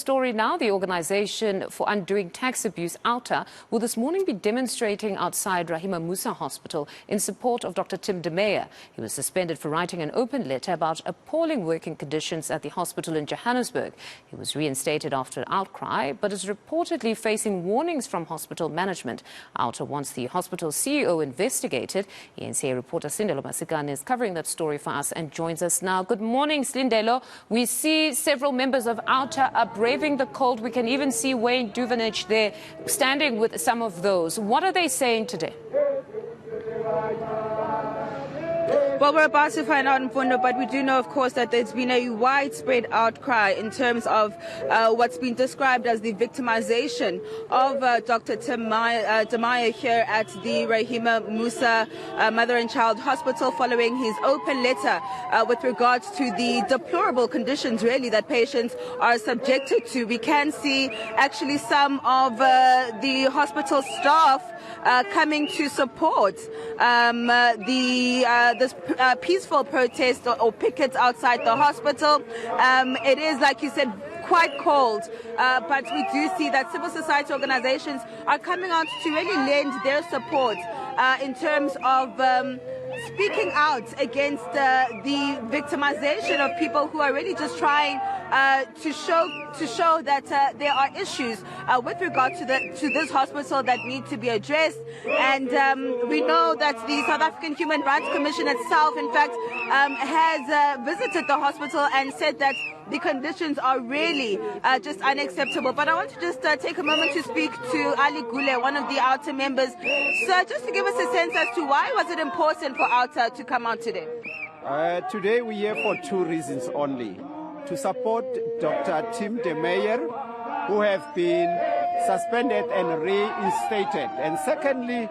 story now. The Organization for Undoing Tax Abuse, Outa, will this morning be demonstrating outside Rahima Moosa Hospital in support of Dr. Tim de Meyer. He was suspended for writing an open letter about appalling working conditions at the hospital in Johannesburg. He was reinstated after an outcry, but is reportedly facing warnings from hospital management. Outa wants the hospital CEO investigated. eNCA reporter Slindelo Masikane is covering that story for us and joins us now. Good morning, Slindelo. We see several members of Outa are braving the cold. We can even see Wayne Duvenage there standing with some of those. What are they saying today? Well, we're about to find out, Mfundo, but we do know, of course, that there's been a widespread outcry in terms of what's been described as the victimization of Dr. Tim de Meyer here at the Rahima Moosa Mother and Child Hospital following his open letter with regards to the deplorable conditions, really, that patients are subjected to. We can see actually some of the hospital staff coming to support this peaceful protest or pickets outside the hospital. It is, like you said, quite cold, but we do see that civil society organizations are coming out to really lend their support in terms of speaking out against the victimization of people who are really just trying to show that there are issues with regard to this hospital that need to be addressed. And we know that the South African Human Rights Commission itself, in fact, has visited the hospital and said that the conditions are really just unacceptable. But I want to just take a moment to speak to Ali Gule, one of the Outa members. Sir, just to give us a sense as to why was it important for Outa to come out today? Today we are here for two reasons only. To support Dr. Tim de Meyer, who have been suspended and reinstated. And secondly,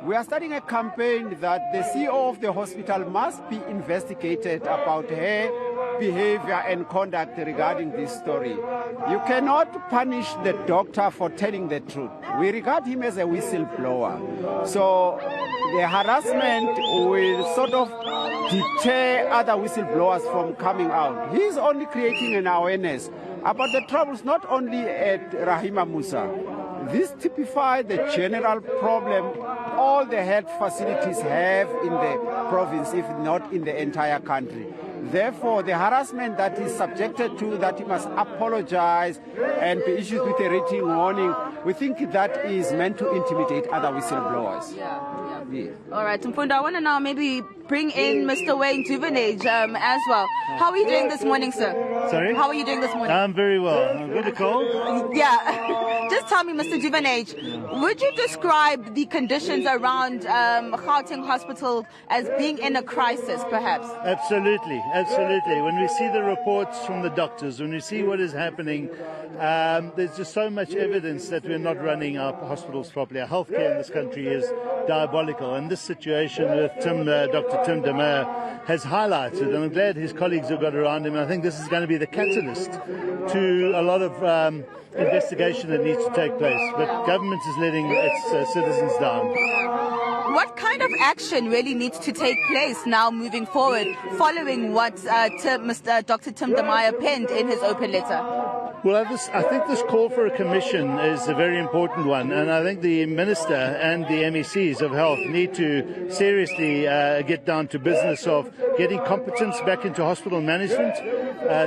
we are starting a campaign that the CEO of the hospital must be investigated about her behavior and conduct regarding this story. You cannot punish the doctor for telling the truth. We regard him as a whistleblower. So the harassment will sort of deter other whistleblowers from coming out. He is only creating an awareness about the troubles not only at Rahima Moosa. This typifies the general problem all the health facilities have in the province, if not in the entire country. Therefore, the harassment that is subjected to, that he must apologize and be issued with a written warning, we think that is meant to intimidate other whistleblowers. Yeah. All right, Mfundo, I want to now maybe bring in Mr. Wayne Duvenage as well. How are you doing this morning, sir? Sorry? How are you doing this morning? I'm very well. I'm good to call. Yeah. Just tell me, Mr. Duvenage, would you describe the conditions around Gauteng Hospital as being in a crisis, perhaps? Absolutely. When we see the reports from the doctors, when we see what is happening, there's just so much evidence that we're not running our hospitals properly. Our healthcare in this country is diabolical, and this situation with Dr. Tim de Meyer has highlighted, and I'm glad his colleagues have got around him, and I think this is going to be the catalyst to a lot of investigation that needs to take place, but government is letting its citizens down. What kind of action really needs to take place now moving forward following what Dr. Tim de Meyer penned in his open letter? Well, I think this call for a commission is a very important one, and I think the Minister and the MECs of Health need to seriously get down to business of getting competence back into hospital management.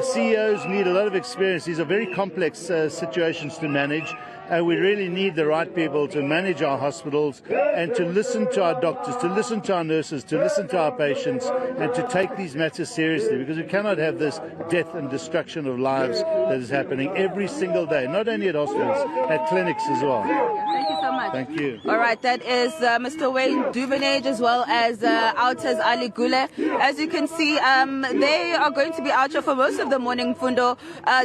CEOs need a lot of experience. These are very complex situations to manage. We really need the right people to manage our hospitals and to listen to our doctors, to listen to our nurses, to listen to our patients, and to take these matters seriously, because we cannot have this death and destruction of lives that is happening every single day, not only at hospitals, at clinics as well. Thank you so much. Thank you. All right, that is Mr. Wayne Duvenage as well as Outa's Ali Gule. As you can see, they are going to be out here for most of the morning, Fundo,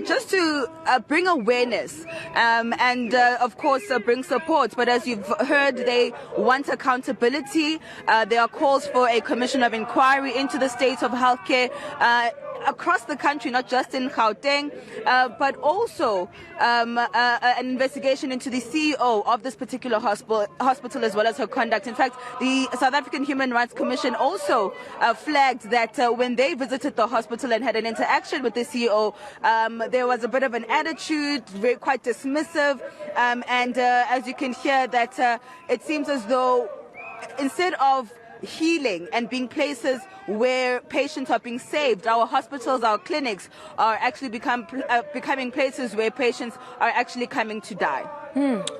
just to bring awareness and of course, bring support. But as you've heard, they want accountability. There are calls for a commission of inquiry into the state of healthcare across the country, not just in Gauteng, but also an investigation into the CEO of this particular hospital as well as her conduct. In fact, the South African Human Rights Commission also flagged that when they visited the hospital and had an interaction with the CEO, there was a bit of an attitude, quite dismissive, and as you can hear that it seems as though instead of healing and being places where patients are being saved, our hospitals, our clinics are actually becoming places where patients are actually coming to die.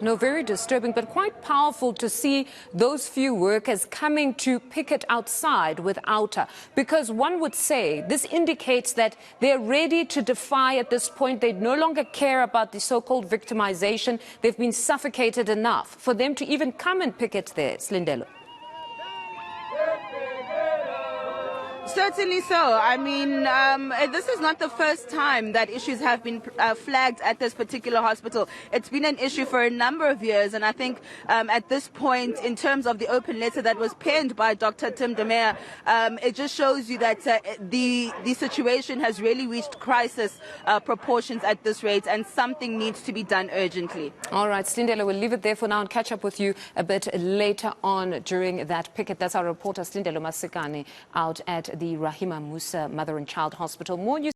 No, very disturbing, but quite powerful to see those few workers coming to picket outside with Outa, because one would say this indicates that they're ready to defy at this point. They no longer care about the so-called victimization. They've been suffocated enough for them to even come and picket there, Slindelo. Certainly so. I mean, this is not the first time that issues have been flagged at this particular hospital. It's been an issue for a number of years, and I think at this point, in terms of the open letter that was penned by Dr. Tim de Meyer, it just shows you that the situation has really reached crisis proportions at this rate, and something needs to be done urgently. All right, Slindelo, we'll leave it there for now and catch up with you a bit later on during that picket. That's our reporter, Slindelo Masikane, out at the Rahima Moosa Mother and Child Hospital. More news.